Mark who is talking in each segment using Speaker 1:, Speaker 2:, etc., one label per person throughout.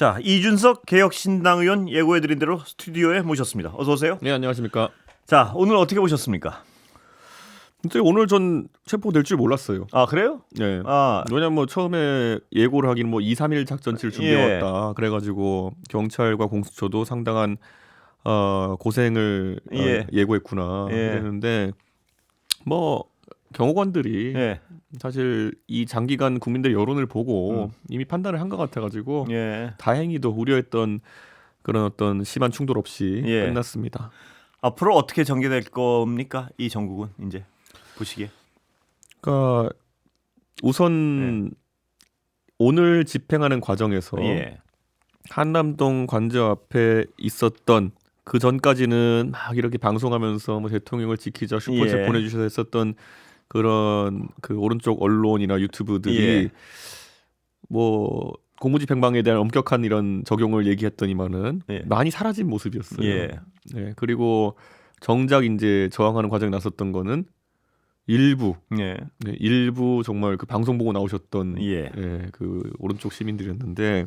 Speaker 1: 자, 이준석 개혁신당 의원 예고해드린 대로 스튜디오에 모셨습니다. 어서 오세요.
Speaker 2: 네, 안녕하십니까.
Speaker 1: 자, 오늘 어떻게 보셨습니까?
Speaker 2: 근데 오늘 전 체포될 줄 몰랐어요.
Speaker 1: 아, 그래요?
Speaker 2: 네.
Speaker 1: 아,
Speaker 2: 왜냐면 뭐 처음에 예고를 하긴 뭐 2, 3일 작전치를 준비해 왔다. 그래가지고 경찰과 공수처도 상당한 고생을 예고했구나.
Speaker 1: 예.
Speaker 2: 그랬는데 뭐 경호관들이
Speaker 1: 예,
Speaker 2: 사실 이 장기간 국민들의 여론을 보고 이미 판단을 한 것 같아가지고
Speaker 1: 예.
Speaker 2: 다행히도 우려했던 그런 어떤 심한 충돌 없이
Speaker 1: 예.
Speaker 2: 끝났습니다.
Speaker 1: 앞으로 어떻게 전개될 겁니까? 이 전국은 이제 보시기에.
Speaker 2: 그러니까 우선 오늘 집행하는 과정에서
Speaker 1: 예,
Speaker 2: 한남동 관저 앞에 있었던 그 전까지는 막 이렇게 방송하면서 뭐 대통령을 지키자 슈퍼챗
Speaker 1: 예.
Speaker 2: 보내주셔서 했었던 그런 그 오른쪽 언론이나 유튜브들이
Speaker 1: 예.
Speaker 2: 뭐 공무집행방해에 대한 엄격한 이런 적용을 얘기했더니만은
Speaker 1: 예.
Speaker 2: 많이 사라진 모습이었어요.
Speaker 1: 예.
Speaker 2: 네, 그리고 정작 이제 저항하는 과정에 나섰던 거는 일부
Speaker 1: 예.
Speaker 2: 네, 일부 정말 그 방송 보고 나오셨던
Speaker 1: 예.
Speaker 2: 그 오른쪽 시민들이었는데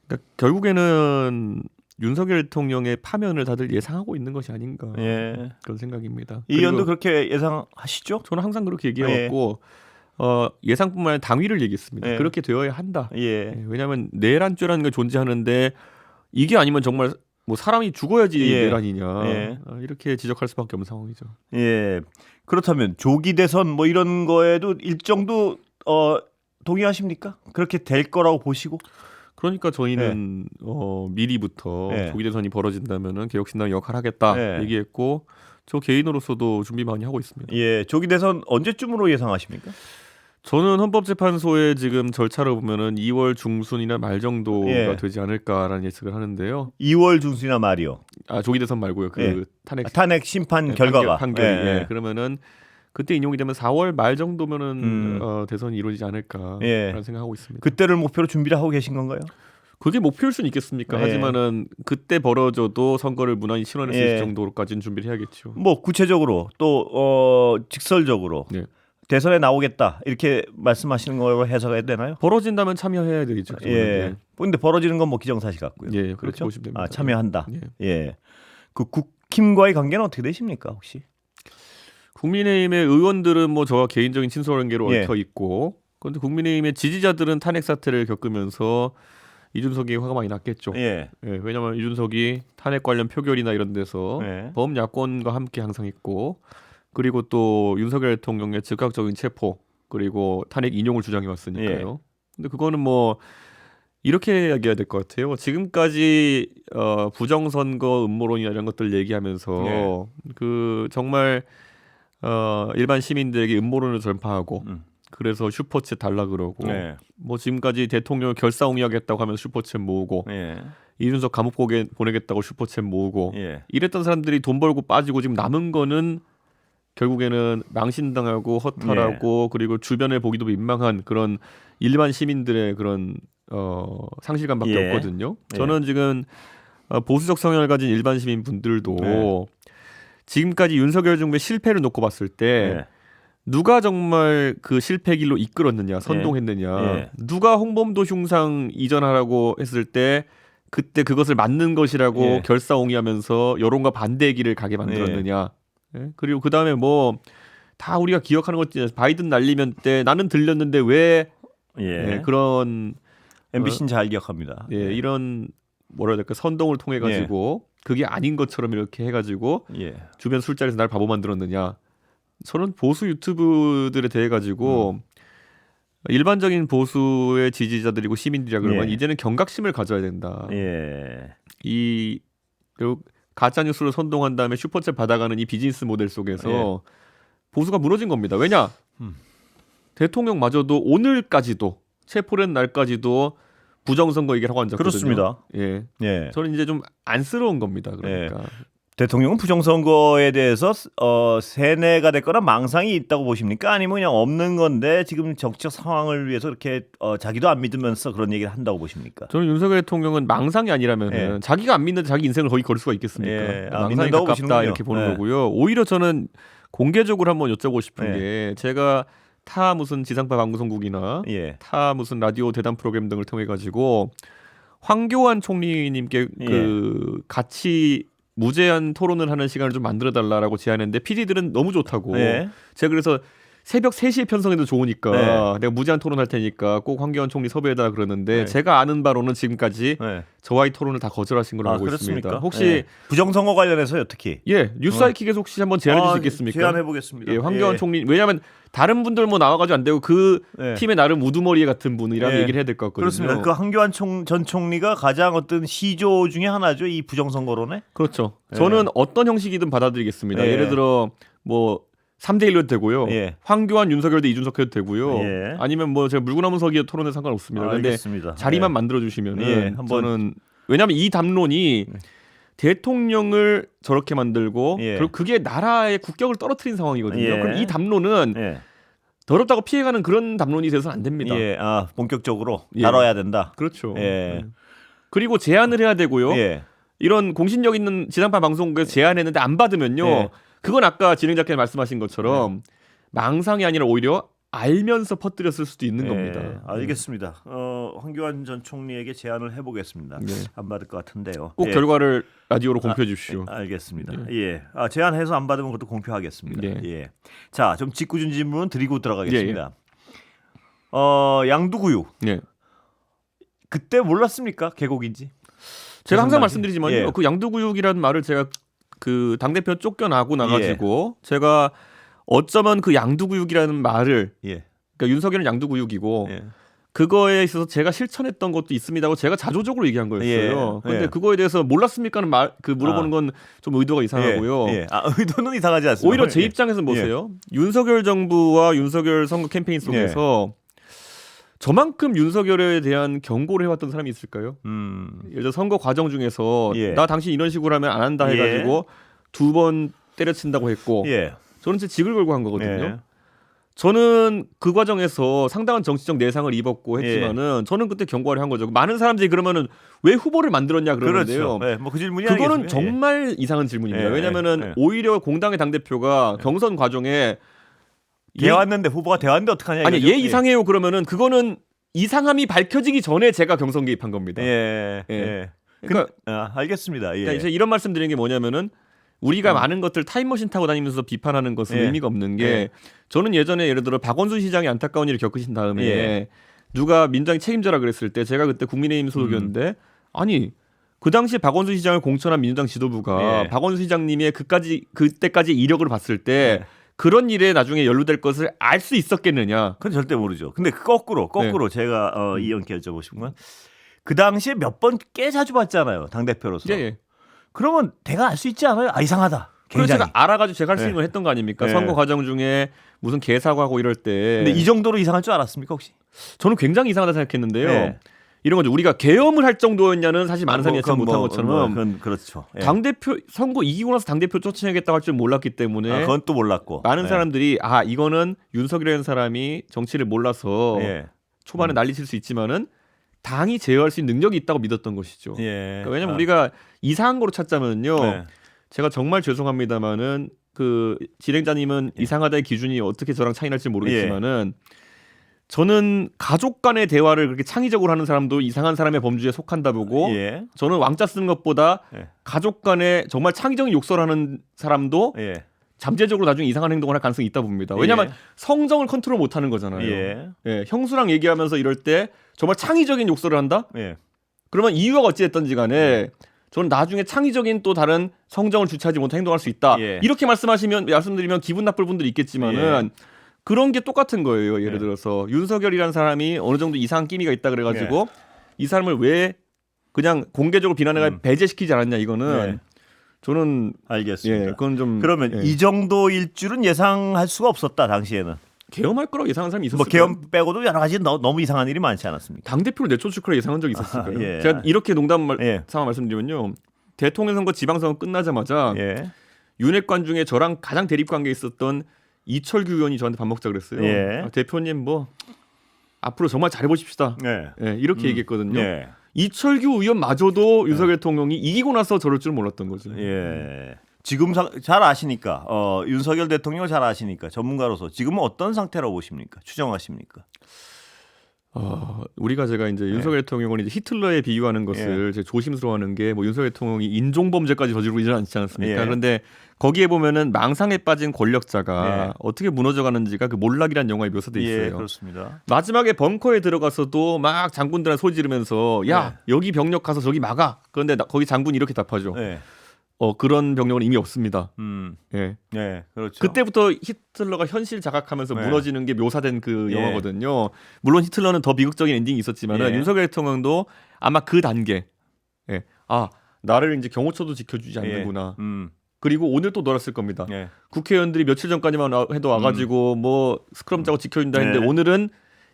Speaker 2: 그러니까 결국에는 윤석열 대통령의 파면을 다들 예상하고 있는 것이 아닌가
Speaker 1: 예.
Speaker 2: 그런 생각입니다.
Speaker 1: 이 의원도
Speaker 2: 그리고
Speaker 1: 그렇게 예상하시죠?
Speaker 2: 저는 항상 그렇게 얘기해왔고 예상뿐만 아니라 당위를 얘기했습니다.
Speaker 1: 예.
Speaker 2: 그렇게 되어야 한다.
Speaker 1: 예.
Speaker 2: 왜냐하면 내란죄라는 게 존재하는데 이게 아니면 정말 뭐 사람이 죽어야지 내란이냐 이렇게 지적할 수밖에 없는 상황이죠.
Speaker 1: 예. 그렇다면 조기 대선 뭐 이런 거에도 일정도 동의하십니까? 그렇게 될 거라고 보시고?
Speaker 2: 그러니까 저희는 미리부터 조기 대선이 벌어진다면은 개혁신당 역할 하겠다 얘기했고 저 개인으로서도 준비 많이 하고 있습니다.
Speaker 1: 예, 조기 대선 언제쯤으로 예상하십니까?
Speaker 2: 저는 헌법재판소의 지금 절차를 보면은 2월 중순이나 말 정도가 되지 않을까라는 예측을 하는데요.
Speaker 1: 2월 중순이나 말이요.
Speaker 2: 아 조기 대선 말고요. 그
Speaker 1: 탄핵 심판 결과가
Speaker 2: 판결이 그러면은 그때 인용이 되면 4월 말 정도면은 대선이 이루어지지 않을까라는 생각하고 있습니다.
Speaker 1: 그때를 목표로 준비를 하고 계신 건가요?
Speaker 2: 그게 목표일 수는 있겠습니까? 하지만은 그때 벌어져도 선거를 무난히 실현할 수 있을 정도로까지는 준비를 해야겠죠.
Speaker 1: 뭐 구체적으로 또 직설적으로 대선에 나오겠다 이렇게 말씀하시는 걸로 해석해야 되나요?
Speaker 2: 벌어진다면 참여해야 되죠.
Speaker 1: 예. 근데 벌어지는 건 뭐 기정사실 같고요.
Speaker 2: 예,
Speaker 1: 그렇죠.
Speaker 2: 보시면 됩니다.
Speaker 1: 참여한다. 예. 그 국힘과의 관계는 어떻게 되십니까 혹시?
Speaker 2: 국민의힘의 의원들은 뭐 저와 개인적인 친소 관계로 얽혀 있고, 그런데 국민의힘의 지지자들은 탄핵 사태를 겪으면서 이준석이 화가 많이 났겠죠. 왜냐하면 이준석이 탄핵 관련 표결이나 이런 데서 범야권과 함께 항상 있고, 그리고 또 윤석열 대통령의 즉각적인 체포 그리고 탄핵 인용을 주장해 왔으니까요. 근데 그거는 뭐 이렇게 이야기해야 될 것 같아요. 지금까지 부정선거 음모론이나 이런 것들 얘기하면서 그 정말 일반 시민들에게 음모론을 전파하고 그래서 슈퍼챗 달라 그러고 뭐 지금까지 대통령을 결사옹위하겠다고 하면서 슈퍼챗 모으고 이준석 감옥 보내겠다고 슈퍼챗 모으고 이랬던 사람들이 돈 벌고 빠지고 지금 남은 거는 결국에는 망신당하고 허탈하고 그리고 주변에 보기도 민망한 그런 일반 시민들의 그런 상실감밖에 없거든요. 저는 지금 보수적 성향을 가진 일반 시민분들도 지금까지 윤석열 정부의 실패를 놓고 봤을 때 누가 정말 그 실패 길로 이끌었느냐, 선동했느냐, 누가 홍범도 흉상 이전하라고 했을 때 그때 그것을 맞는 것이라고 결사옹위하면서 여론과 반대의 길을 가게 만들었느냐. 그리고 그 다음에 뭐 다 우리가 기억하는 것들 바이든 날리면 때 나는 들렸는데 왜 그런
Speaker 1: MBC는 잘 기억합니다.
Speaker 2: 이런 뭐라 해야 될까 선동을 통해 가지고 그게 아닌 것처럼 이렇게 해가지고 주변 술자리에서 날 바보 만들었느냐. 저는 보수 유튜브들에 대해 가지고 일반적인 보수의 지지자들이고 시민들이라 그러면 이제는 경각심을 가져야 된다. 이 가짜 뉴스로 선동한 다음에 슈퍼챗 받아가는 이 비즈니스 모델 속에서 보수가 무너진 겁니다. 왜냐? 대통령마저도 오늘까지도 체포된 날까지도 부정선거 얘기를 하고 앉았거든요.
Speaker 1: 그렇습니다.
Speaker 2: 저는 이제 좀 안쓰러운 겁니다. 그러니까
Speaker 1: 대통령은 부정선거에 대해서 세뇌가 됐거나 망상이 있다고 보십니까? 아니면 그냥 없는 건데 지금 정치적 상황을 위해서 이렇게 자기도 안 믿으면서 그런 얘기를 한다고 보십니까?
Speaker 2: 저는 윤석열 대통령은 망상이 아니라면 자기가 안 믿는데 자기 인생을 거의 걸 수가 있겠습니까? 망상이 가깝다 이렇게 보는 거고요. 오히려 저는 공개적으로 한번 여쭤보고 싶은 게 제가 타 무슨 지상파 방송국이나 타 무슨 라디오 대담 프로그램 등을 통해 가지고 황교안 총리님께
Speaker 1: 예.
Speaker 2: 그 같이 무제한 토론을 하는 시간을 좀 만들어 달라라고 제안했는데 PD들은 너무 좋다고.
Speaker 1: 예.
Speaker 2: 제가 그래서 새벽 3시에 편성해도 좋으니까
Speaker 1: 네.
Speaker 2: 내가 무제한 토론할 테니까 꼭 황교안 총리 섭외해달라 그러는데
Speaker 1: 네.
Speaker 2: 제가 아는 바로는 지금까지
Speaker 1: 네.
Speaker 2: 저와의 토론을 다 거절하신 걸로 알고
Speaker 1: 그렇습니까?
Speaker 2: 있습니다. 혹시
Speaker 1: 예. 부정선거 관련해서요, 특히
Speaker 2: 뉴스아이킥에서 혹시 한번 제안해 주시겠습니까?
Speaker 1: 제안해 보겠습니다.
Speaker 2: 예, 황교안 총리 왜냐하면 다른 분들 뭐 나와가지고 안 되고 그
Speaker 1: 예.
Speaker 2: 팀의 나름 우두머리 같은 분이랑 얘기를 해야 될 것 같거든요.
Speaker 1: 그렇습니다. 그 황교안 전 총리가 가장 어떤 시조 중에 하나죠, 이 부정선거론에.
Speaker 2: 그렇죠. 저는 어떤 형식이든 받아들이겠습니다. 예를 들어 뭐 3대1로 해도 되고요. 황교안, 윤석열 대 이준석 해도 되고요. 아니면 뭐 제가 물구나무 서기 토론에 상관없습니다. 그런데 자리만 만들어 주시면은 저는 왜냐하면 이 담론이 대통령을 저렇게 만들고 그리고 그게 나라의 국격을 떨어뜨린 상황이거든요. 그럼 이 담론은 더럽다고 피해가는 그런 담론이 돼서는 안 됩니다.
Speaker 1: 본격적으로 다뤄야 된다.
Speaker 2: 그렇죠. 그리고 제안을 해야 되고요. 이런 공신력 있는 지상파 방송국에서 제안했는데 안 받으면요. 그건 아까 진행자께서 말씀하신 것처럼 망상이 아니라 오히려 알면서 퍼뜨렸을 수도 있는 겁니다.
Speaker 1: 알겠습니다. 황교안 전 총리에게 제안을 해보겠습니다. 안 받을 것 같은데요.
Speaker 2: 꼭 결과를 라디오로 공표해 주십시오.
Speaker 1: 알겠습니다. 제안해서 안 받으면 그것도 공표하겠습니다. 자, 좀 짓궂은 질문은 드리고 들어가겠습니다. 양두구육. 그때 몰랐습니까? 계곡인지.
Speaker 2: 제가 항상 말씀드리지만요. 그 양두구육이라는 말을 제가 그 당대표 쫓겨나고 나가지고 제가 어쩌면 그 양두구육이라는 말을 그러니까 윤석열은 양두구육이고 그거에 있어서 제가 실천했던 것도 있습니다고 제가 자조적으로 얘기한 거였어요. 그런데 그거에 대해서 몰랐습니까는 물어보는 건 좀 의도가 이상하고요.
Speaker 1: 의도는 이상하지 않습니다.
Speaker 2: 오히려 제 입장에서는 보세요. 윤석열 정부와 윤석열 선거 캠페인 속에서 저만큼 윤석열에 대한 경고를 해왔던 사람이 있을까요? 예를 들어 선거 과정 중에서 나 당신 이런 식으로 하면 안 한다 해가지고 2번 때려친다고 했고 저는 제 직을 걸고 한 거거든요. 저는 그 과정에서 상당한 정치적 내상을 입었고 했지만은 저는 그때 경고를 한 거죠. 많은 사람들이 그러면은 왜 후보를 만들었냐 그러는데요.
Speaker 1: 그 질문이
Speaker 2: 그거는
Speaker 1: 아니겠습니까?
Speaker 2: 정말 이상한 질문입니다. 왜냐면은 오히려 공당의 당대표가 경선 과정에
Speaker 1: 되었는데 후보가 되었는데 어떡하냐.
Speaker 2: 아니 얘 이상해요 그러면은 그거는 이상함이 밝혀지기 전에 제가 경선 개입한 겁니다.
Speaker 1: 그러니까 알겠습니다.
Speaker 2: 그러니까 이제 이런 말씀 드리는 게 뭐냐면은 우리가 많은 것들 타임머신 타고 다니면서 비판하는 것은 의미가 없는 게 저는 예전에 예를 들어 박원순 시장이 안타까운 일을 겪으신 다음에 누가 민주당이 책임져라 그랬을 때 제가 그때 국민의힘 소속이었는데 아니 그 당시 박원순 시장을 공천한 민주당 지도부가 박원순 시장님의 그때까지 이력을 봤을 때 그런 일에 나중에 연루될 것을 알 수 있었겠느냐?
Speaker 1: 그건 절대 모르죠. 근데 거꾸로 제가 이연께 여쭤보고 싶은 건 그 당시에 몇 번 꽤 자주 봤잖아요. 당대표로서. 그러면 내가 알 수 있지 않아요? 이상하다.
Speaker 2: 그래서 제가 알아가지고 제가 할 수 있는 걸 했던 거 아닙니까? 선거 과정 중에 무슨 개사고하고 이럴 때.
Speaker 1: 근데 이 정도로 이상할 줄 알았습니까 혹시?
Speaker 2: 저는 굉장히 이상하다 생각했는데요. 이런 거죠. 우리가 계엄을 할 정도였냐는 사실 많은 사람이 예측 못한 것처럼
Speaker 1: 그렇죠.
Speaker 2: 당대표 선거 이기고 나서 당대표 쫓아내겠다고 할 줄 몰랐기 때문에
Speaker 1: 그건 또 몰랐고
Speaker 2: 많은 사람들이 이거는 윤석열이라는 사람이 정치를 몰라서 초반에 난리칠 수 있지만은 당이 제어할 수 있는 능력이 있다고 믿었던 것이죠. 그러니까 왜냐하면 우리가 이상한 거로 찾자면요. 제가 정말 죄송합니다만은 그 진행자님은 이상하다의 기준이 어떻게 저랑 차이 날지 모르겠지만은 저는 가족 간의 대화를 그렇게 창의적으로 하는 사람도 이상한 사람의 범주에 속한다 보고 저는 왕자 쓰는 것보다 가족 간에 정말 창의적인 욕설을 하는 사람도 잠재적으로 나중에 이상한 행동을 할 가능성이 있다 봅니다. 왜냐하면 성정을 컨트롤 못하는 거잖아요. 형수랑 얘기하면서 이럴 때 정말 창의적인 욕설을 한다? 그러면 이유가 어찌됐든지 간에 저는 나중에 창의적인 또 다른 성정을 주체하지 못한 행동할 수 있다. 이렇게 말씀드리면 기분 나쁠 분들이 있겠지만은 그런 게 똑같은 거예요. 예를 들어서 윤석열이라는 사람이 어느 정도 이상한 끼미가 있다 그래가지고 이 사람을 왜 그냥 공개적으로 비난해가 배제시키지 않았냐 이거는 저는
Speaker 1: 알겠습니다.
Speaker 2: 그건 좀
Speaker 1: 그러면 이 정도일 줄은 예상할 수가 없었다 당시에는.
Speaker 2: 계엄할 거라고 예상한 사람이 있었어요.
Speaker 1: 뭐 계엄 빼고도 여러 가지 너무 이상한 일이 많지 않았습니까?
Speaker 2: 당대표를 내쫓을 거라 예상한 적이 있었을까요? 제가 이렇게 농담 상황 말씀드리면요. 대통령 선거 지방선거 끝나자마자 윤핵관 중에 저랑 가장 대립관계에 있었던 이철규 의원이 저한테 밥 먹자 그랬어요. 대표님 뭐 앞으로 정말 잘해보십시다. 이렇게 얘기했거든요. 이철규 의원마저도 윤석열 대통령이 이기고 나서 저럴 줄 몰랐던 거죠.
Speaker 1: 지금 잘 아시니까 윤석열 대통령을 잘 아시니까 전문가로서 지금은 어떤 상태라고 보십니까? 추정하십니까?
Speaker 2: 우리가 제가 이제 윤석열 대통령을 이제 히틀러에 비유하는 것을 제가 조심스러워하는 게 뭐 윤석열 대통령이 인종범죄까지 저지르고 이러지 않지 않습니까? 그런데 거기에 보면은 망상에 빠진 권력자가 어떻게 무너져가는지가 그 몰락이라는 영화에 묘사돼 있어요.
Speaker 1: 그렇습니다.
Speaker 2: 마지막에 벙커에 들어가서도 막 장군들한테 소리 지르면서 야 여기 병력 가서 저기 막아. 그런데 거기 장군이 이렇게 답하죠. 그런 병력은 이미 없습니다.
Speaker 1: 그렇죠.
Speaker 2: 그때부터 히틀러가 현실 자각하면서 무너지는 게 묘사된 그 영화거든요. 물론 히틀러는 더 비극적인 엔딩이 있었지만은 윤석열 대통령도 아마 그 단계, 나를 이제 경호처도 지켜주지 않는구나. 그리고 오늘 또 놀았을 겁니다. 국회의원들이 며칠 전까지만 해도 와가지고 뭐 스크럼 짜고 지켜준다 했는데 오늘은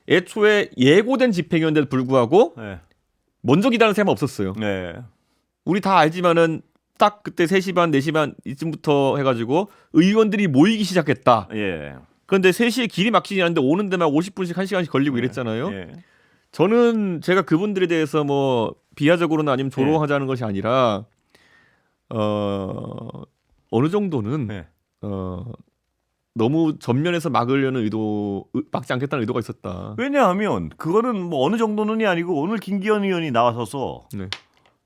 Speaker 2: 애초에 예고된 집행이었는데도 불구하고 먼저 기다리는 사람 없었어요. 우리 다 알지만은 딱 그때 3시 반, 4시 반 이쯤부터 해가지고 의원들이 모이기 시작했다. 그런데 3시에 길이 막히지 않는데 오는 데만 50분씩 1시간씩 걸리고 이랬잖아요. 저는 제가 그분들에 대해서 뭐 비하적으로나 아니면 조롱하자는 것이 아니라 어느 정도는 너무 전면에서 막으려는 막지 않겠다는 의도가 있었다.
Speaker 1: 왜냐하면 그거는 뭐 어느 정도는이 아니고 오늘 김기현 의원이 나와서서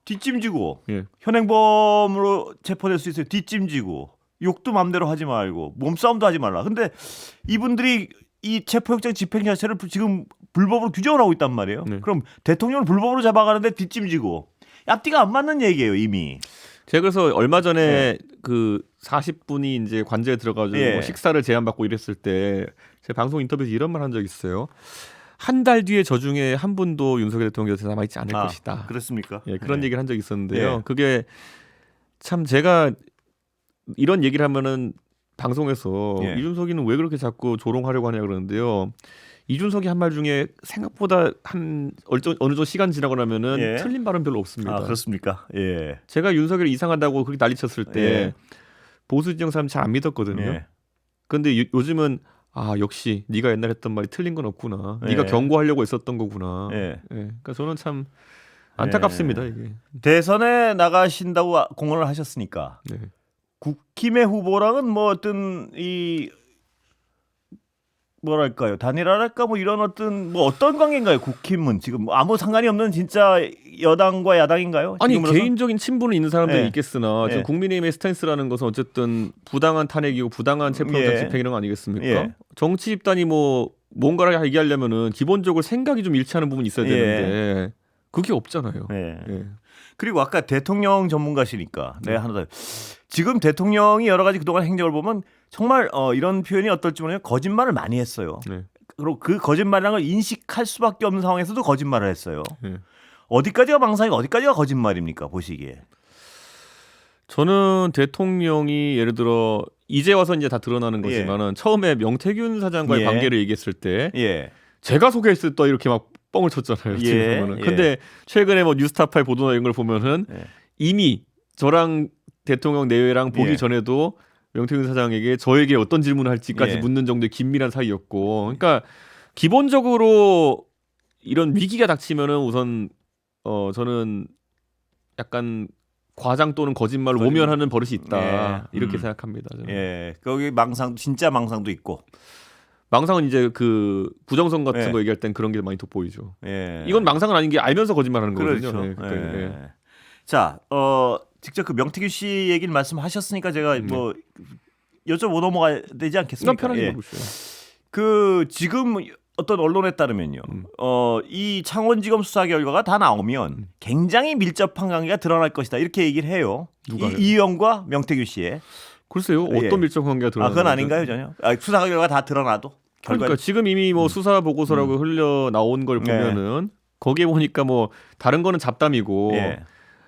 Speaker 1: 뒷짐지고 현행범으로 체포될 수 있어요. 뒷짐지고 욕도 맘대로 하지 말고 몸싸움도 하지 말라. 근데 이분들이 이 체포영장 집행 자체를 지금 불법으로 규정을 하고 있단 말이에요. 그럼 대통령을 불법으로 잡아가는데 뒷짐지고 앞뒤가 안 맞는 얘기예요 이미.
Speaker 2: 제가 그래서 얼마 전에 그 40분이 이제 관저에 들어가지고 식사를 제안받고 이랬을 때 제 방송 인터뷰에서 이런 말 한 적 있어요. 한 달 뒤에 저 중에 한 분도 윤석열 대통령 곁에 남아있지 않을 것이다.
Speaker 1: 그렇습니까?
Speaker 2: 그런 얘기를 한 적이 있었는데요. 그게 참 제가 이런 얘기를 하면은 방송에서 이준석이는 왜 그렇게 자꾸 조롱하려고 하냐 그러는데요. 이준석이 한 말 중에 생각보다 어느 정도 시간 지나고 나면은 틀린 발언 별로 없습니다.
Speaker 1: 그렇습니까?
Speaker 2: 제가 윤석열 이상하다고 그렇게 난리쳤을 때 보수 진영 사람 잘 안 믿었거든요. 그런데 요즘은 역시 네가 옛날에 했던 말이 틀린 건 없구나. 네가 경고하려고 했었던 거구나. 그러니까 저는 참 안타깝습니다. 이게.
Speaker 1: 대선에 나가신다고 공언을 하셨으니까 국힘의 후보랑은 뭐 어떤 이 뭐랄까요 단일화랄까 뭐 이런 어떤 관계인가요? 국힘은 지금 아무 상관이 없는 진짜 여당과 야당인가요?
Speaker 2: 아니
Speaker 1: 지금으로선?
Speaker 2: 개인적인 친분은 있는 사람들이 있겠으나 지금 국민의힘의 스탠스라는 것은 어쨌든 부당한 탄핵이고 부당한 체포영장 집행 이런 거 아니겠습니까? 정치 집단이 뭐 뭔가를 얘기하려면은 기본적으로 생각이 좀 일치하는 부분이 있어야 되는데 그게 없잖아요.
Speaker 1: 그리고 아까 대통령 전문가시니까 하나 더 지금 대통령이 여러 가지 그동안 행적을 보면 정말 이런 표현이 어떨지 모르겠는데 거짓말을 많이 했어요. 그리고 그 거짓말이라는 걸 인식할 수밖에 없는 상황에서도 거짓말을 했어요. 어디까지가 망상이고 어디까지가 거짓말입니까? 보시기에.
Speaker 2: 저는 대통령이 예를 들어 이제 와서 이제 다 드러나는 거지만은 처음에 명태균 사장과의 관계를 얘기했을 때 제가 소개했을 때 이렇게 막 뻥을 쳤잖아요. 지금은. 근데 최근에 뭐 뉴스타파의 보도나 이런 걸 보면은 이미 저랑 대통령 내외랑 보기 전에도 명태균 사장에게 저에게 어떤 질문을 할지까지 묻는 정도의 긴밀한 사이였고, 그러니까 기본적으로 이런 위기가 닥치면은 우선 저는 약간 과장 또는 거짓말을 모면하는 버릇이 있다 이렇게 생각합니다. 저는.
Speaker 1: 거기 진짜 망상도 있고.
Speaker 2: 망상은 이제 그 부정선 같은 거 얘기할 땐 그런 게 많이 돋보이죠. 이건 망상은 아닌 게 알면서 거짓말하는 거거든요.
Speaker 1: 자, 직접 그 명태균 씨 얘기를 말씀하셨으니까 제가 뭐 여쭤보고 넘어가야 되지 않겠습니까?
Speaker 2: 편하게 물어보세요.
Speaker 1: 그 지금 어떤 언론에 따르면요, 이 창원지검 수사 결과가 다 나오면 굉장히 밀접한 관계가 드러날 것이다 이렇게 얘기를 해요. 이 의원과 명태균 씨의.
Speaker 2: 글쎄요, 어떤 밀접 관계가 드러나?
Speaker 1: 그건 아닌가요, 전혀? 수사 결과가 다 드러나도.
Speaker 2: 그러니까 지금 이미 뭐 수사 보고서라고 흘려 나온 걸 보면은 거기에 보니까 뭐 다른 거는 잡담이고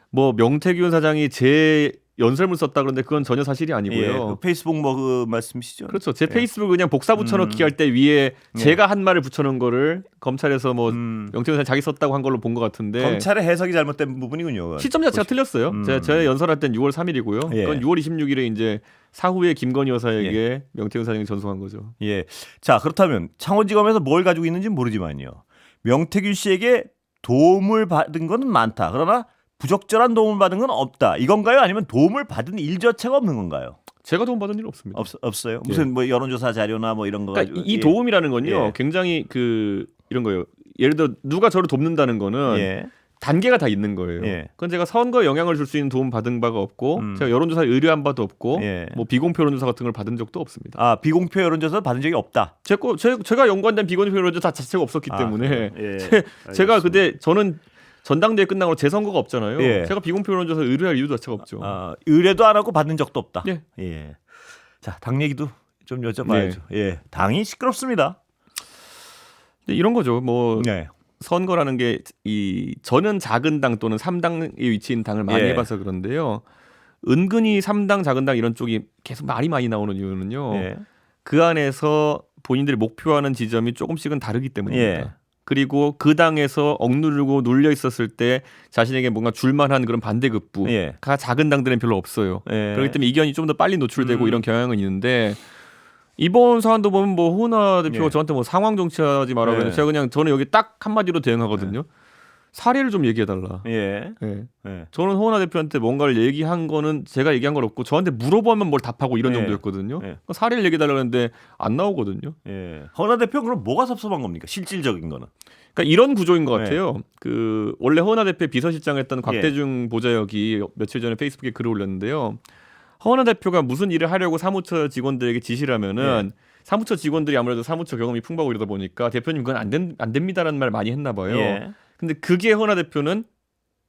Speaker 2: 뭐 명태균 사장이 제 연설문 썼다 그런데 그건 전혀 사실이 아니고요.
Speaker 1: 그 페이스북 뭐 그 말씀이시죠?
Speaker 2: 그렇죠. 제 페이스북 그냥 복사 붙여넣기 할 때 위에 제가 한 말을 붙여놓은 거를 검찰에서 뭐 명태균 사장 자기 썼다고 한 걸로 본 것 같은데
Speaker 1: 검찰의 해석이 잘못된 부분이군요.
Speaker 2: 시점 자체가 틀렸어요. 제가 연설할 땐 6월 3일이고요. 그건 6월 26일에 이제 사후에 김건희 여사에게 명태균 사장이 전송한 거죠.
Speaker 1: 자, 그렇다면 창원지검에서 뭘 가지고 있는지 모르지만요. 명태균 씨에게 도움을 받은 건 많다. 그러나 부적절한 도움을 받은 건 없다. 이건가요? 아니면 도움을 받은 일 자체가 없는 건가요?
Speaker 2: 제가 도움 받은 일 없습니다.
Speaker 1: 없어요? 무슨 뭐 여론조사 자료나 뭐 이런 거
Speaker 2: 그러니까
Speaker 1: 가지고
Speaker 2: 이 도움이라는 건요. 굉장히 이런 거예요. 예를 들어 누가 저를 돕는다는 거는
Speaker 1: 예.
Speaker 2: 단계가 다 있는 거예요.
Speaker 1: 예.
Speaker 2: 그건 제가 선거에 영향을 줄 수 있는 도움 받은 바가 없고 제가 여론조사 의뢰한 바도 없고
Speaker 1: 예.
Speaker 2: 뭐 비공표 여론조사 같은 걸 받은 적도 없습니다.
Speaker 1: 아, 비공표 여론조사 받은 적이 없다.
Speaker 2: 제가 연관된 비공표 여론조사 자체가 없었기 때문에 제가 근데 저는 전당대회 끝나고 제 선거가 없잖아요.
Speaker 1: 예.
Speaker 2: 제가 비공표 여론조사 의뢰할 이유도 자체가 없죠.
Speaker 1: 의뢰도 안 하고 받은 적도 없다.
Speaker 2: 예.
Speaker 1: 예. 자, 당 얘기도 좀 여쭤봐야죠. 예. 당이 시끄럽습니다.
Speaker 2: 이런 거죠. 뭐
Speaker 1: 네.
Speaker 2: 선거라는 게 저는 작은 당 또는 3당에 위치한 당을 많이
Speaker 1: 예.
Speaker 2: 해봐서 그런데요. 은근히 3당 작은 당 이런 쪽이 계속 말이 많이 나오는 이유는요.
Speaker 1: 예.
Speaker 2: 그 안에서 본인들이 목표하는 지점이 조금씩은 다르기 때문입니다.
Speaker 1: 예.
Speaker 2: 그리고 그 당에서 억누르고 눌려 있었을 때 자신에게 뭔가 줄만한 그런 반대급부가
Speaker 1: 예.
Speaker 2: 작은 당들은 별로 없어요.
Speaker 1: 예.
Speaker 2: 그렇기 때문에 이견이 좀 더 빨리 노출되고 이런 경향은 있는데 이번 사안도 보면 뭐 호은하 대표가
Speaker 1: 예.
Speaker 2: 저한테 뭐 상황 정치하지 말라고
Speaker 1: 예.
Speaker 2: 제가 그냥 저는 여기 딱 한마디로 대응하거든요. 사례를 좀 얘기해달라.
Speaker 1: 예.
Speaker 2: 예.
Speaker 1: 예.
Speaker 2: 저는 호은하 대표한테 뭔가를 얘기한 거는 제가 얘기한 건 없고 저한테 물어보면 뭘 답하고 이런
Speaker 1: 예.
Speaker 2: 정도였거든요.
Speaker 1: 예.
Speaker 2: 사례를 얘기해달라고 했는데 안 나오거든요.
Speaker 1: 예. 허은하 대표 그럼 뭐가 섭섭한 겁니까? 실질적인 거는.
Speaker 2: 그러니까 이런 구조인 것 같아요. 그 원래 허은하 대표 비서실장했던 곽대중 보좌역이 며칠 전에 페이스북에 글을 올렸는데요. 허은하 대표가 무슨 일을 하려고 사무처 직원들에게 지시를 하면은 사무처 직원들이 아무래도 사무처 경험이 풍부하고 이러다 보니까 대표님 그건 안 됩니다라는 말 많이 했나 봐요.
Speaker 1: 예.
Speaker 2: 근데 그게 허은하 대표는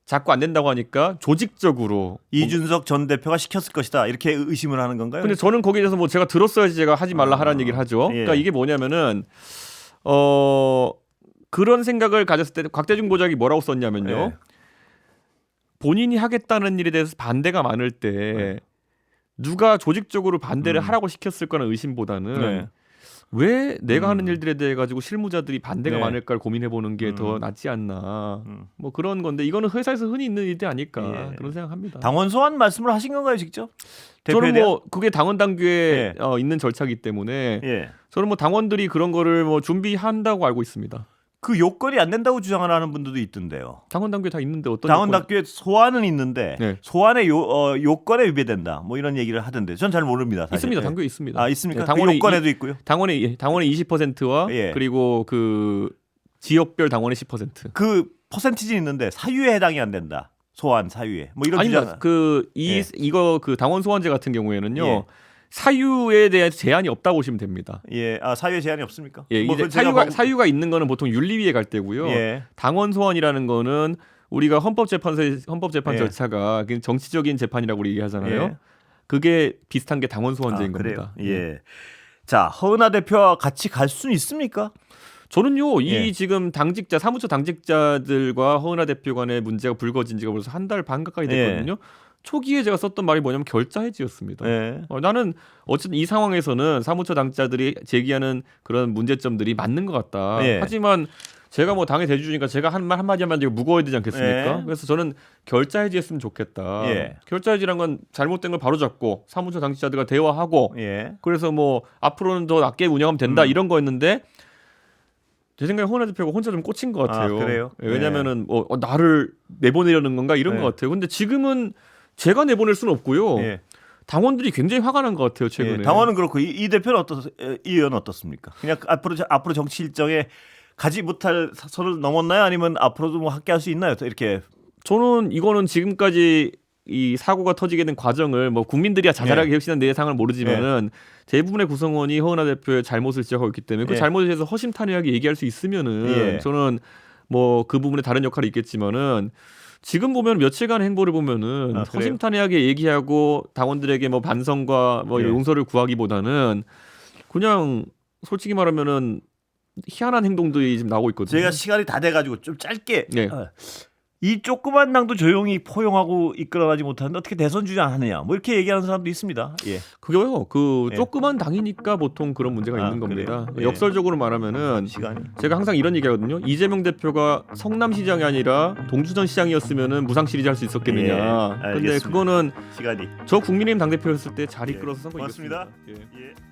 Speaker 2: 자꾸 안 된다고 하니까 조직적으로
Speaker 1: 이준석 전 대표가 시켰을 것이다. 이렇게 의심을 하는 건가요?
Speaker 2: 근데 저는 거기에 대해서 뭐 제가 들었어야지 제가 하지 말라 하라는 얘기를 하죠.
Speaker 1: 예.
Speaker 2: 그러니까 이게 뭐냐면은 그런 생각을 가졌을 때 곽대중 보좌관이 뭐라고 썼냐면요.
Speaker 1: 예.
Speaker 2: 본인이 하겠다는 일에 대해서 반대가 많을 때 누가 조직적으로 반대를 하라고 시켰을 거라는 의심보다는 왜 내가 하는 일들에 대해 가지고 실무자들이 반대가 많을까를 고민해 보는 게 더 낫지 않나. 뭐 그런 건데 이거는 회사에서 흔히 있는 일이 아닐까 그런 생각합니다.
Speaker 1: 당원 소환 말씀을 하신 건가요, 직접?
Speaker 2: 저는 뭐 그게 당원 당규에 있는 절차이기 때문에 저는 뭐 당원들이 그런 거를 뭐 준비한다고 알고 있습니다.
Speaker 1: 그 요건이 안 된다고 주장하는 분들도 있던데요.
Speaker 2: 당원 당규에 다 있는데 어떤
Speaker 1: 당원 당규에 소환은 있는데 소환의 요건에 위배된다. 뭐 이런 얘기를 하던데 전 잘 모릅니다. 사실.
Speaker 2: 있습니다. 당규에 있습니다.
Speaker 1: 아, 있습니까?
Speaker 2: 당원의
Speaker 1: 그 요건에도 있고요.
Speaker 2: 당원의 20%와 그리고 그 지역별 당원의 10%.
Speaker 1: 그 퍼센티지 있는데 사유에 해당이 안 된다. 소환 사유에. 뭐 이런
Speaker 2: 주장. 이거 그 당원 소환제 같은 경우에는요. 사유에 대한 제한이 없다고 보시면 됩니다.
Speaker 1: 예, 사유에 제한이 없습니까?
Speaker 2: 예,
Speaker 1: 뭐
Speaker 2: 사유가 있는 거는 보통 윤리위에 갈 때고요. 당원 소환이라는 거는 우리가 헌법 재판 절차가 정치적인 재판이라고 우리 얘기하잖아요. 그게 비슷한 게 당원 소환제인 겁니다.
Speaker 1: 예. 자, 허은하 대표와 같이 갈 수는 있습니까?
Speaker 2: 저는요, 지금 사무처 당직자들과 허은하 대표 간의 문제가 불거진 지가 벌써 한 달 반 가까이 됐거든요. 초기에 제가 썼던 말이 뭐냐면 결자 해지였습니다. 나는 어쨌든 이 상황에서는 사무처 당직자들이 제기하는 그런 문제점들이 맞는 것 같다. 하지만 제가 뭐 당의 대주주니까 제가 한 말 한마디 하면 무거워야 되지 않겠습니까? 그래서 저는 결자 해지했으면 좋겠다. 결자 해지란 건 잘못된 걸 바로잡고 사무처 당직자들과 대화하고 그래서 뭐 앞으로는 더 낫게 운영하면 된다 이런 거였는데 제 생각에 허은하 대표가 혼자 좀 꽂힌 것 같아요.
Speaker 1: 그래요?
Speaker 2: 왜냐면은 나를 내보내려는 건가 이런 것 같아요. 근데 지금은 제가 내보낼 수는 없고요. 당원들이 굉장히 화가 난 것 같아요. 최근에.
Speaker 1: 당원은 그렇고 이 대표는 이 의원은 어떻습니까? 그냥 앞으로 정치 일정에 가지 못할 선을 넘었나요? 아니면 앞으로도 뭐 함께 할 수 있나요? 이렇게
Speaker 2: 저는 이거는 지금까지 이 사고가 터지게 된 과정을 뭐 국민들이야 자잘하게 혁신한 내상을 모르지만은 대부분의 구성원이 허은하 대표의 잘못을 지적하고 있기 때문에 그 잘못에 대해서 허심탄회하게 얘기할 수 있으면은 저는 뭐 그 부분에 다른 역할이 있겠지만은 지금 보면 며칠간 행보를 보면은 허심탄회하게 얘기하고 당원들에게 뭐 반성과 뭐 용서를 구하기보다는 그냥 솔직히 말하면은 희한한 행동들이 지금 나오고 있거든요.
Speaker 1: 제가 시간이 다 돼가지고 좀 짧게 이 조그만 당도 조용히 포용하고 이끌어가지 못하는데 어떻게 대선 주장하느냐 뭐 이렇게 얘기하는 사람도 있습니다.
Speaker 2: 그게요. 그 조그만 당이니까 보통 그런 문제가 있는 겁니다. 역설적으로 말하면은 제가 항상 이런 얘기하거든요. 이재명 대표가 성남시장이 아니라 동두천 시장이었으면은 무상 시리즈 할 수 있었겠느냐. 근데 그거는
Speaker 1: 시간이
Speaker 2: 저 국민의힘 당대표였을 때 잘 이끌어서 선거
Speaker 1: 이겼습니다.
Speaker 2: 이겼습니다.